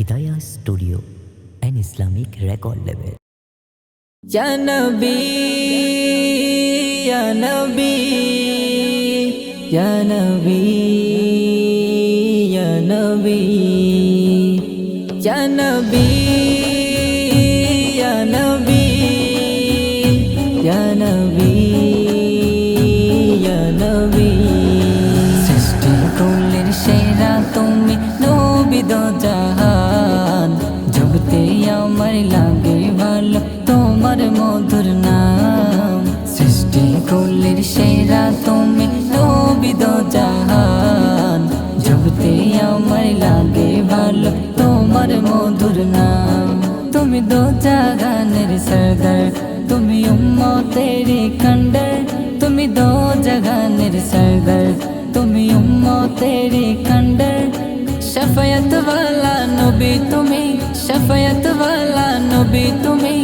Hidayah Studio, an Islamic record label. Ya Nabi, Ya Nabi, Ya Nabi, Ya Nabi, Ya Nabi, Ya Nabi, Ya Nabi, Ya Nabi. সৃষ্টি কুলের সেরা তুমি নবী দো জাহান, জগতে আমার লাগে ভালো তোমার মধুর নাম। সৃষ্টি কুলের সেরা তুমি নবী দো জাহান, জগতে আমার লাগে ভালো তোমার মধুর নাম। তুমি দো জাহানের সরদার, তুমি উম্মতের খন্ডার, তুমি দো জাহানের সরদার, তুমি উম্মতের খন্ডার। শফায়াত ওয়ালা নবী তুমি, শফায়াত ওয়ালা নবী তুমি,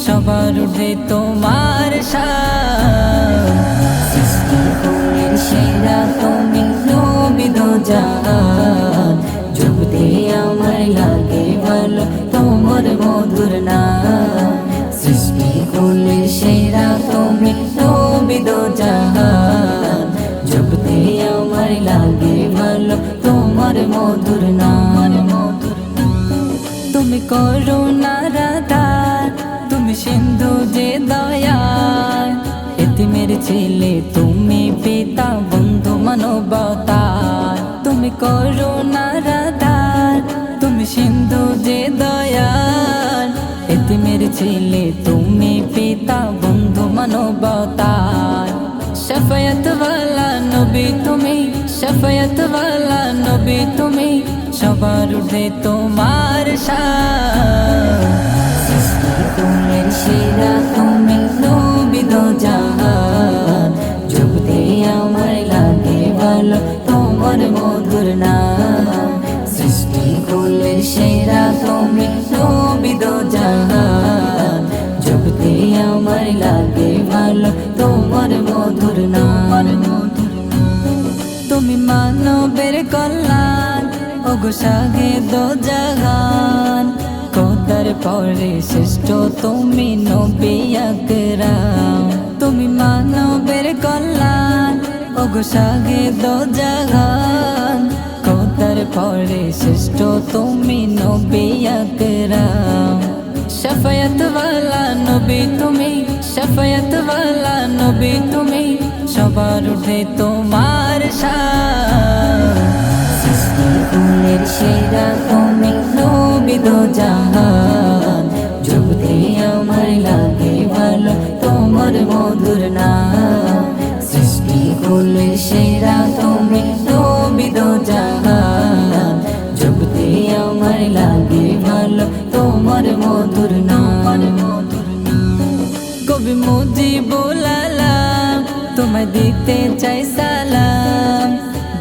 সবার ঊর্ধ্বে তোমার শান। সৃষ্টি কুলের সেরা তুমি নবী দো জাহান, জগতে আমার লাগে ভালো তোমার মধুর নাম। সৃষ্টি কুলের সেরা তুমি নবী দো জাহান, জগতে আমার লাগে ভালো তোমার মধুর নাম। তুমি করুণার আধার, তুমি সিন্ধু যে দয়ার, এতিমের ছেলে তুমি পিতা বন্ধু মানবতার। তুমি করুণার আধার, তুমি সিন্ধু যে দয়ার, এতিমের ছেলে তুমি পিতা বন্ধু মানবতার। শফায়াত ওয়ালা নবী তুমি, শফায়াত ওয়ালা নবী তুমি, সবার ঊর্ধ্বে তোমার শান। সৃষ্টি কুলের সেরা তুমি নবী দো জাহান, জগতে আমার লাগে ভালো তোমার মধুর নাম। সৃষ্টি কুলের সেরা তুমি নবী দো জাহান, জগতে আমার লাগে ভালো তোমার মধুর নাম। তুমি মানবের কল্যাণ, ওগো সাগে দো জাহান, খোদার পরে শ্রেষ্ঠ তুমি নবী আকরাম। তুমি মানবের কল্যাণ, ওগো সাগে দো জাহান, খোদার পরে শ্রেষ্ঠ তুমি নবী আকরাম। শফায়াত ওয়ালা নবী তুমি, শফায়াত ওয়ালা নবী তুমি, সবার ঊর্ধ্বে তোমার শান। সৃষ্টি কুলের সেরা তুমি নবী দো জাহান, জগতে আমার লাগে ভালো তোমার মধুর নাম। সৃষ্টি কুলের সেরা তুমি নবী দো জাহান, জগতে আমার লাগে ভালো তোমার মধুর নাম। কবি মুজিবুল আলম তোমায় দিতে চাই সালাম,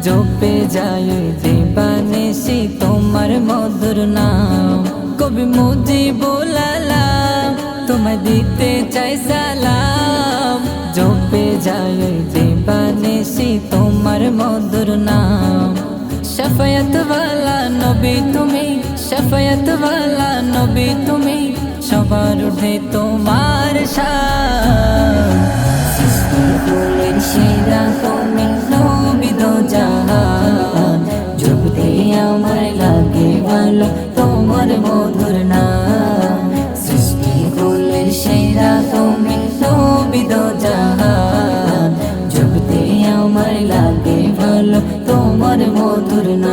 জপে যায় দিবানিশি তোমার মধুর নাম। কবি মুজিবুল আলম তোমায় দিতে চাই সালাম, জপে যায় দিবানিশি তোমার মধুর নাম। শফায়াত ওয়ালা নবী তুমি, শফায়াত ওয়ালা নবী তুমি, সবার ঊর্ধ্বে তোমার শান। সৃষ্টি কুলের সেরা তুমি নবী দো জাহান, জগতে আমার লাগে ভালো তোমার মধুর নাম। সৃষ্টি কুলের সেরা তুমি নবী দো জাহান, জগতে আমার লাগে ভালো তোমার মধুর নাম।